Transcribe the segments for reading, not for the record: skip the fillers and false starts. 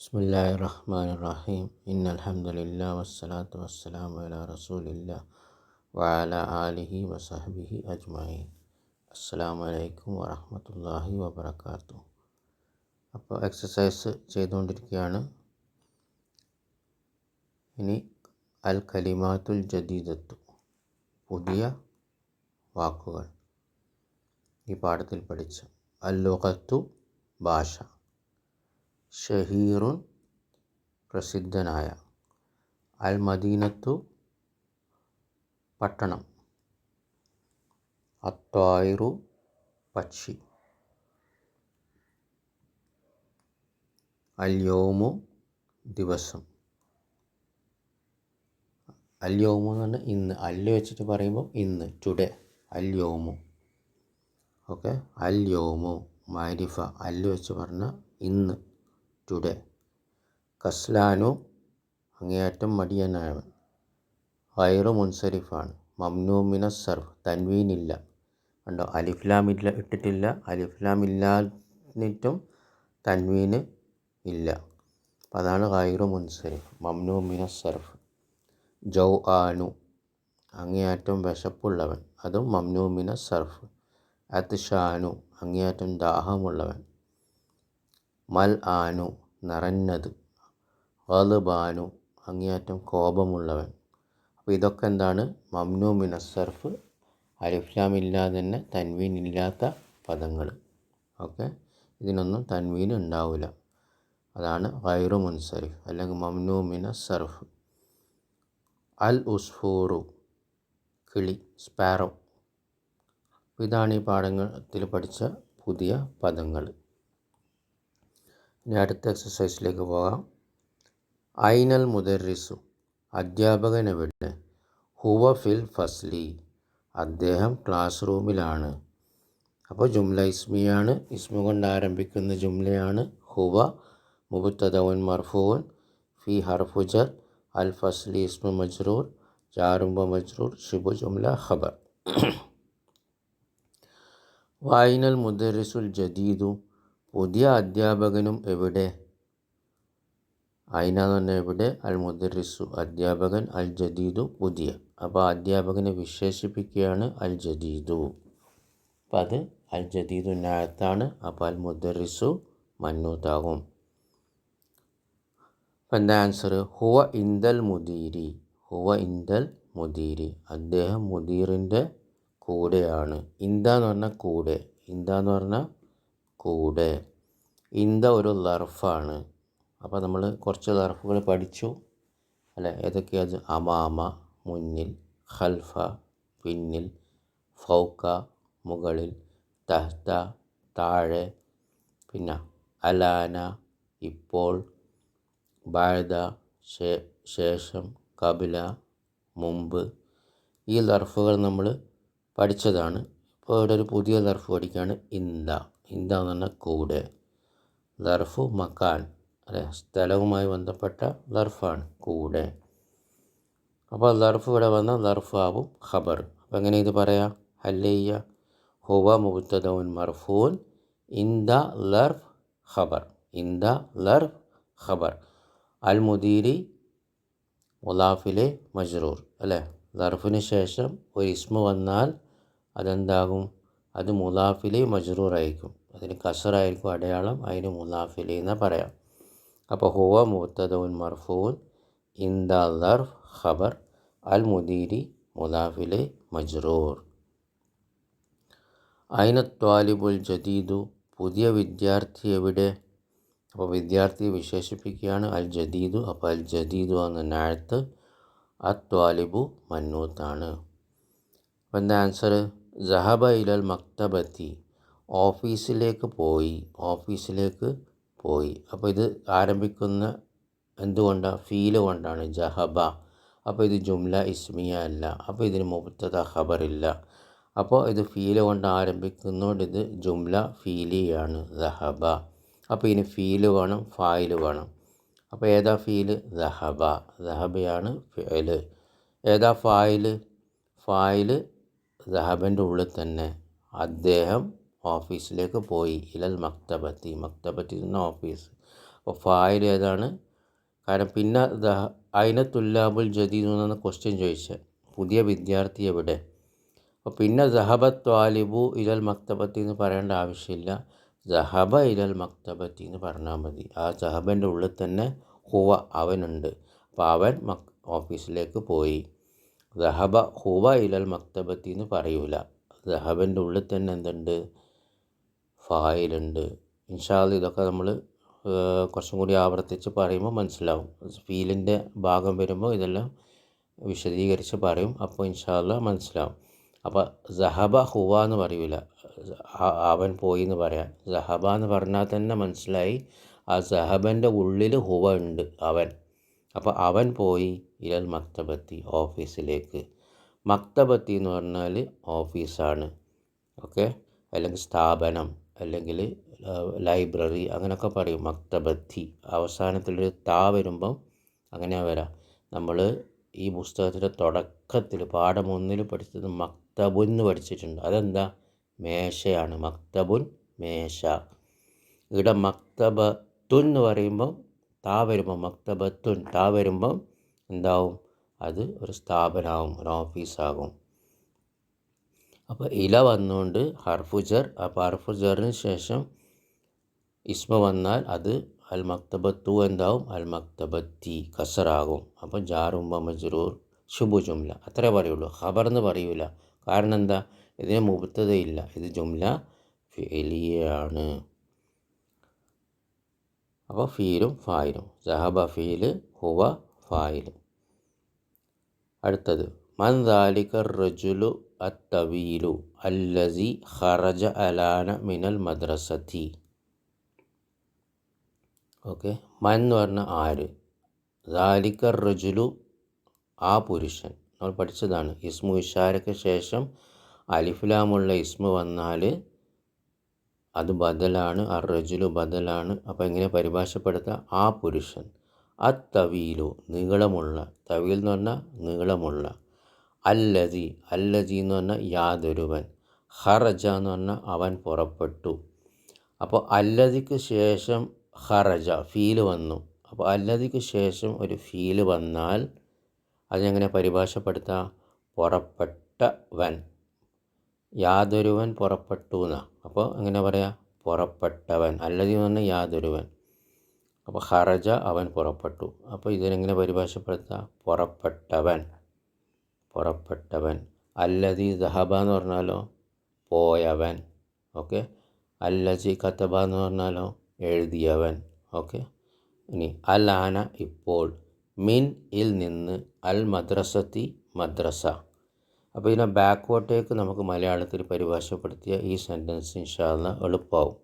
ബിസ്മില്ലാഹിർറഹ്മാനിർറഹീം. ഇന്നൽഹംദുലില്ലാഹി വസ്സലാത്തു വസ്സലാമു അലാ റസൂലില്ലാഹ് വഅലാ ആലിഹി വസഹ്ബിഹി അജ്മഈൻ. അസ്സലാമു അലൈക്കും വറഹ്മത്തുള്ളാഹി വബറകാതുഹു. അപ്പോൾ എക്സസൈസ് ചെയ്തുകൊണ്ടിരിക്കുകയാണ്. ഇനി അൽ കലിമാത്തുൽ ജദീദത്തു, പുതിയ വാക്കുകൾ. ഈ പാഠത്തിൽ പഠിച്ച അൽ ലുഗത്തു, ഭാഷ. ഷഹീറുൻ, പ്രസിദ്ധനായ. അൽ മദീനത്തു, പട്ടണം. അത്വായിറു, പക്ഷി. അൽ യൗമു, ദിവസം. അൽ യൗമു എന്ന് പറഞ്ഞാൽ ഇന്ന്. അല്ല് വെച്ചിട്ട് പറയുമ്പോൾ ഇന്ന്, ടുഡേ. അൽ യൗമു. ഓക്കെ. അൽ യൗമു മാരിഫ, അല്ല് വെച്ച് പറഞ്ഞാൽ ഇന്ന്, ടുഡേ. കസ്ലാനു, അങ്ങേയറ്റം മടിയനായവൻ. ഗൈറു മുൻസരിഫാണ്. മംനൂ മിന സർഫ്, തൻവീനില്ല. കണ്ടോ, അലിഫ്ലാം ഇല്ല, ഇട്ടിട്ടില്ല. അലിഫ്ലാം ഇല്ലാന്നിട്ടും തൻവീന് ഇല്ല. അപ്പം അതാണ് ഗൈറു മുൻസരിഫ്, മംനൂ മിന സർഫ്. ജൗ ആനു, അങ്ങേയറ്റം വിശപ്പുള്ളവൻ. അതും മംനൂ മിന സർഫ്. അത്ഷാനു, അങ്ങേയറ്റം ദാഹമുള്ളവൻ. മൽ ആനു, നിറഞ്ഞത്. ഗളുബാനു, അങ്ങേയറ്റം കോപമുള്ളവൻ. അപ്പോൾ ഇതൊക്കെ എന്താണ്? മംനൂ മിന സർഫ്, അലിഫ്ലാം ഇല്ലാതെ തന്നെ തൻവീൻ ഇല്ലാത്ത പദങ്ങൾ. ഓക്കെ. ഇതിനൊന്നും തൻവീൻ ഉണ്ടാവില്ല. അതാണ് ഗൈറു മുൻസരിഫ് അല്ലെങ്കിൽ മംനൂ മിന സർഫ്. അൽ ഉസ്ഫൂറു, കിളി, സ്പാരോ. ഇതാണ് ഈ പാഠത്തിൽ പഠിച്ച പുതിയ പദങ്ങൾ. ഇനി അടുത്ത എക്സസൈസിലേക്ക് പോകാം. ഐനൽ മുദർരിസു, അധ്യാപകൻ എവിടെ? ഹുവ ഫിൽ ഫസ്ലി, അദ്ദേഹം ക്ലാസ് റൂമിലാണ്. അപ്പോൾ ജുംല ഇസ്മിയാണ്, ഇസ്മ കൊണ്ട് ആരംഭിക്കുന്ന ജുംലയാണ്. ഹുവ മുബ്തദഉൻ മർഫൂഉൻ, ഫി ഹർഫു ജർ, അൽ ഫസ്ലി ഇസ്മു മജ്റൂർ, ജാറും വ മജ്റൂർ, ശിബു ജുംല ഖബർ. വൈനൽ മുദർരിസുൽ ജദീദു, പുതിയ അധ്യാപകനും എവിടെ? ഐന എന്ന് പറഞ്ഞാൽ എവിടെ, അൽ മുദർരിസു അധ്യാപകൻ, അൽ ജദീദു പുതിയ. അപ്പോൾ അധ്യാപകനെ വിശേഷിപ്പിക്കുകയാണ് അൽ ജദീദു. അപ്പം അത് അൽ ജദീദു നാത്താണ്. അപ്പോൾ അൽ മുദർരിസു മന്നൂത്താകും. അപ്പം എന്താ ആൻസർ? ഹുവ ഇന്ദൽ മുദീരി, ഹുവ ഇന്ദൽ മുദീരി, അദ്ദേഹം മുദീറിൻ്റെ കൂടെയാണ്. ഇന്ദ എന്ന് പറഞ്ഞാൽ കൂടെ, ഇന്ദ എന്ന് പറഞ്ഞാൽ കൂടെ. ഇന്ദ ഒരു ലർഫാണ്. അപ്പോൾ നമ്മൾ കുറച്ച് ലർഫുകൾ പഠിച്ചു അല്ലേ? ഏതൊക്കെയാണ്? അമാമ, മുന്നിൽ. ഖൽഫ, പിന്നിൽ. ഫൗക, മുകളിൽ. തഹ്ത, താഴെ. പിന്നെ അലാന, ഇപ്പോൾ. ബഅദ, ശേഷം. ഖബല, മുമ്പ്. ഈ ലർഫുകൾ നമ്മൾ പഠിച്ചതാണ്. ഇപ്പോൾ ഇവിടെ ഒരു പുതിയ ലർഫ് പഠിക്കുകയാണ്, ഇന്ദ. ഇന്ദ എന്ന് പറഞ്ഞാൽ കൂടെ. ലർഫു മക്കാൻ അല്ലെ, സ്ഥലവുമായി ബന്ധപ്പെട്ട ലർഫാണ് കൂടെ. അപ്പോൾ ലർഫ് ഇവിടെ വന്നാൽ ലർഫ് ആവും ഖബർ. അപ്പോൾ എങ്ങനെ ഇത് പറയാം? ഹല്ലയ്യ ഹുവ മുബ്തദഉൻ മർഫൂൻ, ഇന്ദ ലർഫ് ഖബർ, ഇന്ദ ലർഫ് ഖബർ. അൽ മുദീരി മുലാഫിലെ മജ്റൂർ അല്ലേ? ലർഫിന് ശേഷം ഒരു ഇസ്മ വന്നാൽ അതെന്താകും? അത് മുലാഫിലെ മജ്റൂർ ആയിരിക്കും. അതിന് കസറായിരിക്കും അടയാളം, അതിന് മുലാഫിലെ എന്ന് പറയാം. അപ്പോൾ ഹുവ മുബ്തദഉൻ മർഫൂൻ, ഇന്ദ ലർഫ് ഖബർ, അൽ മുദീരി മുലാഫിലെ മജ്റൂർ. ഐന ത്വാലിബുൽ ജദീദു, പുതിയ വിദ്യാർത്ഥി എവിടെ? അപ്പോൾ വിദ്യാർത്ഥിയെ വിശേഷിപ്പിക്കുകയാണ് അൽ ജദീദു. അപ്പോൾ അൽ ജദീദു എന്ന നാഴത്ത്, അത്വാലിബു മന്നൂത്താണ്. അപ്പോൾ എന്താ ആൻസർ? സഹബ ഇലൽ മക്തബത്തി, ഓഫീസിലേക്ക് പോയി, ഓഫീസിലേക്ക് പോയി. അപ്പോൾ ഇത് ആരംഭിക്കുന്ന എന്തുകൊണ്ടാണ്? ഫീല് കൊണ്ടാണ്, ജഹബ. അപ്പോൾ ഇത് ജുംല ഇസ്മിയ അല്ല. അപ്പോൾ ഇതിന് മുബ്തദ ഖബറില്ല. അപ്പോൾ ഇത് ഫീല് കൊണ്ട് ആരംഭിക്കുന്നതുകൊണ്ട് ഇത് ജുംല ഫീലിയാണ്, ദഹബ. അപ്പോൾ ഇതിന് ഫീല് വേണം, ഫായില് വേണം. അപ്പോൾ ഏതാ ഫീല്? ദഹബ, ദഹബയാണ് ഫിഅല്. ഏതാ ഫായില്? ഫായില് ദഹബൻ്റെ ഉള്ളിൽ തന്നെ. അദ്ദേഹം ഓഫീസിലേക്ക് പോയി. ഇലൽ മക്തബത്തി, മക്തബത്തി എന്ന ഓഫീസ്. അപ്പോൾ ഫായിൽ ഏതാണ്? കാരണം പിന്നെ അയിന തുല്ലാബുൽ ജദീദ് എന്നാണ് ക്വസ്റ്റ്യൻ ചോദിച്ചത്, പുതിയ വിദ്യാർത്ഥി എവിടെ? അപ്പോൾ പിന്നെ സഹബത്ത് ത്വാലിബു ഇലൽ മക്തബത്തി എന്ന് പറയേണ്ട ആവശ്യമില്ല, സഹബ ഇലൽ മക്തബത്തി എന്ന് പറഞ്ഞാൽ മതി. ആ സഹബൻ്റെ ഉള്ളിൽ തന്നെ ഹുവ അവനുണ്ട്, അപ്പോൾ അവൻ ഓഫീസിലേക്ക് പോയി. സഹബ ഹുവ ഇലൽ മക്തബത്തി എന്ന് പറയൂല, സഹബൻ്റെ ഉള്ളിൽ തന്നെ എന്തുണ്ട്? ഫായിലുണ്ട്. ഇൻഷാ അല്ലാഹ് ഇതൊക്കെ നമ്മൾ കുറച്ചും കൂടി ആവർത്തിച്ച് പറയുമ്പോൾ മനസ്സിലാവും. ഫീലിൻ്റെ ഭാഗം വരുമ്പോൾ ഇതെല്ലാം വിശദീകരിച്ച് പറയും, അപ്പോൾ ഇൻഷാ അല്ലാഹ് മനസ്സിലാവും. അപ്പോൾ സഹബ ഹുവ എന്ന് പറയൂല, അവൻ പോയി എന്ന് പറയാം. സഹബ എന്ന് പറഞ്ഞാൽ തന്നെ മനസ്സിലായി ആ സഹബൻ്റെ ഉള്ളിൽ ഹുവ ഉണ്ട്, അവൻ. അപ്പോൾ അവൻ പോയി ഇലൽ മക്തബത്തി ഓഫീസിലേക്ക്. മക്തബത്തി എന്ന് പറഞ്ഞാൽ ഓഫീസാണ്, ഓക്കെ, അല്ലെങ്കിൽ സ്ഥാപനം, അല്ലെങ്കിൽ ലൈബ്രറി, അങ്ങനെയൊക്കെ പറയും. മക്തബത്തി അവസാനത്തിലൊരു താ വരുമ്പം അങ്ങനെയാണ് വരാം. നമ്മൾ ഈ പുസ്തകത്തിൻ്റെ തുടക്കത്തിൽ പാഠം 1 പഠിച്ചത് മക്തബുൻ എന്ന് പഠിച്ചിട്ടുണ്ട്. അതെന്താ? മേശയാണ്. മക്തബുൻ മേശ. ഇവിടെ മക്തബത്തുൻ എന്ന് പറയുമ്പം താ വരുമ്പം, മക്തബത്തുൻ താ വരുമ്പം എന്താവും? അത് ഒരു സ്ഥാപനമാവും, ഒരു ഓഫീസാകും. അപ്പോൾ ഇല വന്നുകൊണ്ട് ഹർഫുജർ, അപ്പോൾ ഹർഫുജറിന് ശേഷം ഇസ്മ വന്നാൽ അത് അൽ മക്തബത്തു എന്താവും? അൽ മക്തബത്തി കസറാകും. അപ്പോൾ ജാറുമ്പ മജ്റൂർ ശുഭു ജുംല അത്രേ പറയുള്ളൂ, ഖബർ എന്ന് പറയൂല. കാരണം എന്താ? ഇതിന് മുബ്തദയില്ല, ഇത് ജുംല ഫിഇലിയാണ്. അപ്പോൾ ഫീലും ഫായിലും, സഹബ ഫീല്, ഹുവ ഫായിൽ. അടുത്തത് മൻ ദാലിക റജുലു അത്തവീലു അല്ലസി ഖറജ അലാന മിനൽ മദ്രസത്തി. ഓക്കെ, മൻ എന്ന് പറഞ്ഞാൽ ആര്, ദാലിക റജുലു ആ പുരുഷൻ, നമ്മൾ പഠിച്ചതാണ്. ഇസ്മു ഇഷാരയ്ക്ക് ശേഷം അലിഫ്ലാമുള്ള ഇസ്മു വന്നാൽ അത് ബദലാണ്, റജുലു ബദലാണ്. അപ്പോൾ എങ്ങനെ പരിഭാഷപ്പെടുത്തുക? ആ പുരുഷൻ. അത്തവീലു നീളമുള്ള, തവീൽ എന്ന് പറഞ്ഞാൽ നീളമുള്ള. അല്ലതി, അല്ലതി എന്ന് പറഞ്ഞാൽ യാതൊരുവൻ. ഖറജ എന്ന് പറഞ്ഞാൽ അവൻ പുറപ്പെട്ടു. അപ്പോൾ അല്ലതിക്ക് ശേഷം ഖറജ ഫീല് വന്നു. അപ്പോൾ അല്ലതിക്ക് ശേഷം ഒരു ഫീല് വന്നാൽ അതെങ്ങനെ പരിഭാഷപ്പെടുത്താം? പുറപ്പെട്ടവൻ. യാതൊരുവൻ പുറപ്പെട്ടു എന്നാണ്. അപ്പോൾ എങ്ങനെ പറയാം? പുറപ്പെട്ടവൻ. അല്ലതി എന്ന് പറഞ്ഞാൽ യാതൊരുവൻ. അപ്പോൾ ഖറജ അവൻ പുറപ്പെട്ടു. അപ്പോൾ ഇതിനെങ്ങനെ പരിഭാഷപ്പെടുത്താം? പുറപ്പെട്ടവൻ, പുറപ്പെട്ടവൻ. അല്ലതി ദഹബ എന്ന് പറഞ്ഞാലോ പോയവൻ, ഓക്കെ. അല്ലസി കതബ എന്ന് പറഞ്ഞാലോ എഴുതിയവൻ, ഓക്കെ. ഇനി അൽ ആന ഇപ്പോൾ, മിൻ ഇൽ നിന്ന്, അൽ മദ്രസത്തി മദ്രസ. അപ്പോൾ ഇതിനെ ബാക്കോട്ടേക്ക് നമുക്ക് മലയാളത്തിൽ പരിഭാഷപ്പെടുത്തിയ ഈ സെൻറ്റൻസ് ഇൻഷാ അല്ലാഹ് എളുപ്പമാവും.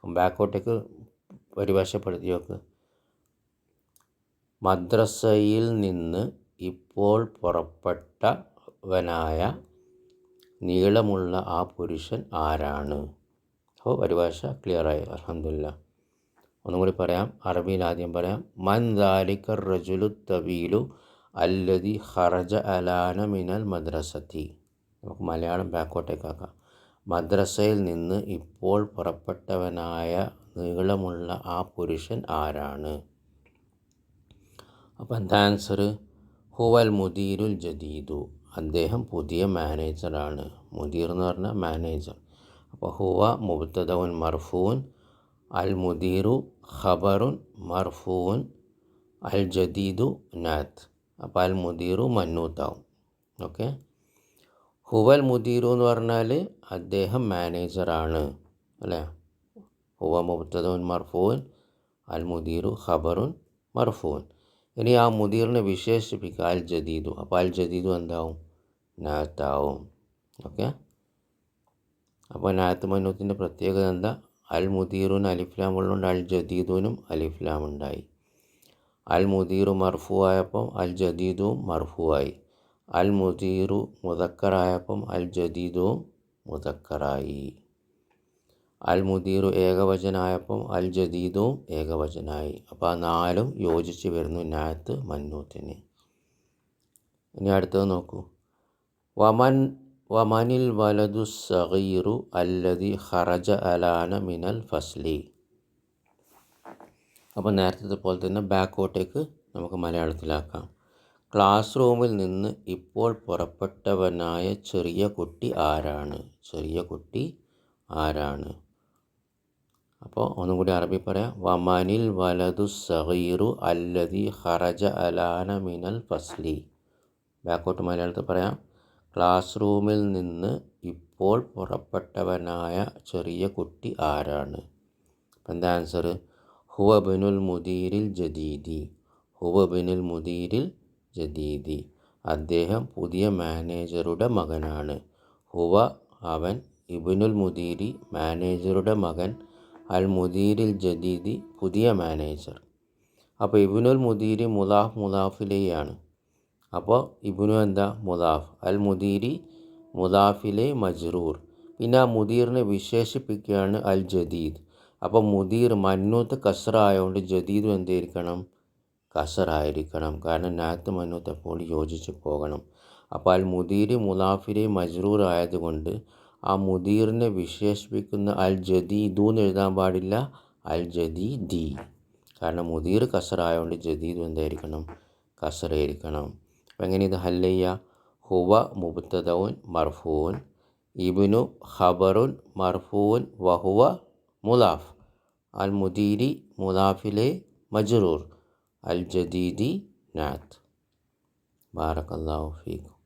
ബാക്കോട്ടേക്ക് പരിഭാഷപ്പെടുത്തി നോക്ക്. മദ്രസയിൽ നിന്ന് ഇപ്പോൾ പുറപ്പെട്ടവനായ നീളമുള്ള ആ പുരുഷൻ ആരാണ്? അപ്പോൾ പരിഭാഷ ക്ലിയറായി, അൽഹംദുലില്ലാ. ഒന്നും കൂടി പറയാം, അറബിയിൽ ആദ്യം പറയാം. മൻ ദാലിക റജുലു തവീലു അല്ലദി ഖറജ അലാന മിനൽ മദ്രസത്തി. നമുക്ക് മലയാളം ബാക്കോട്ടേക്കാക്കാം. മദ്രസയിൽ നിന്ന് ഇപ്പോൾ പുറപ്പെട്ടവനായ നീളമുള്ള ആ പുരുഷൻ ആരാണ്? അപ്പോൾ എന്താ ആൻസർ? ഹുവൽ മുദീരുൽ ജദീദു, അദ്ദേഹം പുതിയ മാനേജറാണ്. മുദീർ എന്ന് പറഞ്ഞാൽ മാനേജർ. അപ്പോൾ ഹുവ മുബ്തദഉൻ മർഫൂൻ, അൽ മുദീറു ഖബറുൻ മർഫൂൻ, അൽ ജദീദു നാത്ത്. അപ്പോൾ അൽ മുദീറു മന്നൂത്താവും, ഓക്കെ. ഹുവൽ മുദീറു എന്ന് പറഞ്ഞാൽ അദ്ദേഹം മാനേജറാണ്, അല്ലേ? ഹുവ മുബ്തദഉൻ മർഫൂൻ, അൽ മുദീറു ഖബറുൻ മർഫൂൻ. ഇനി ആ മുദീറിനെ വിശേഷിപ്പിക്കുക അൽ ജദീദു. അപ്പോൾ അൽ ജദീദു എന്താവും? നാത്താവും, ഓക്കെ. അപ്പോൾ നാത്ത് മന്നൂത്തിൻ്റെ പ്രത്യേകത എന്താ? അൽ മുദീറുന് അലിഫ്ലാം ഉള്ളതുകൊണ്ട് അൽ ജദീദുനും അലിഫ്ലാം ഉണ്ടായി. അൽ മുദീറു മർഫു ആയപ്പം അൽ ജദീദും മർഫുവായി. അൽ മുദീറു മുദക്കറായപ്പം അൽ ജദീദും മുദക്കറായി. അൽ മുദീറു ഏകവചനായപ്പം അൽ ജദീദും ഏകവചനായി. അപ്പോൾ ആ നാലും യോജിച്ച് വരുന്നു നാത്ത് മന്നൂത്തിന്. ഇനി അടുത്തത് നോക്കൂ. വമനിൽ വലദു സഗീറു അല്ലദി ഖറജ അലാന മിനൽ ഫസ്ലി. അപ്പോൾ നേരത്തെ പോലെ തന്നെ ബാക്കോട്ടേക്ക് നമുക്ക് മലയാളത്തിലാക്കാം. ക്ലാസ് റൂമിൽ നിന്ന് ഇപ്പോൾ പുറപ്പെട്ടവനായ ചെറിയ കുട്ടി ആരാണ്? ചെറിയ കുട്ടി ആരാണ്? അപ്പോൾ ഒന്നും കൂടി അറബി പറയാം. വമനിൽ വലതു സഗീറു അല്ലദി ഖറജ അലാന മിനൽ ഫസ്ലി. ബാക്കോട്ട് മലയാളത്തിൽ പറയാം. ക്ലാസ് റൂമിൽ നിന്ന് ഇപ്പോൾ പുറപ്പെട്ടവനായ ചെറിയ കുട്ടി ആരാണ്? അപ്പം എന്താ ആൻസർ? ഹുവ ബിനുൽ മുദീരിൽ ജദീദി. ഹുവ ബിനുൽ മുദീരിൽ ജദീദി. അദ്ദേഹം പുതിയ മാനേജറുടെ മകനാണ്. ഹുവ അവൻ, ഇബ്നുൽ മുദീരി മാനേജറുടെ മകൻ, അൽ മുദീരിൽ ജദീദി പുതിയ മാനേജർ. അപ്പോൾ ഇബ്നുൽ മുദീരി മുലാഫ് മുലാഫിലെയാണ്. അപ്പോൾ ഇബ്നു എന്താ? മുലാഫ്. അൽ മുദീരി മുലാഫിലെ മജ്റൂർ. പിന്നെ ആ മുദീറിനെ വിശേഷിപ്പിക്കുകയാണ് അൽ ജദീദ്. അപ്പോൾ മുദീർ മന്നൂത്ത് കസ്റ ആയതുകൊണ്ട് ജദീദും എന്തായിരിക്കണം? കസറായിരിക്കണം. കാരണം നാത്ത് മന്നൂത്ത് എപ്പോൾ യോജിച്ച് പോകണം. അപ്പോൾ അൽ മുദീരി മുലാഫിലെ മജ്റൂർ ആയതുകൊണ്ട് ആ മുദീറിനെ വിശേഷിപ്പിക്കുന്ന അൽ ജദീദു എന്ന് എഴുതാൻ പാടില്ല, അൽ ജദീദി. കാരണം മുദീർ കസറായതുകൊണ്ട് ജദീദ് എന്തായിരിക്കണം? കസറായിരിക്കണം. അപ്പം എങ്ങനെ ഇത് ഹല്ലയ്യ? ഹുവ മുബ്തദഉൻ മർഫൂൻ, ഇബ്നു ഖബറുൻ മർഫൂൻ വഹുവ മുലാഫ്, അൽ മുദീരി മുലാഫിലെ മജ്റൂർ, അൽ ജദീദി നാത്ത്. ബാറകല്ലാഹു ഫീക്കും.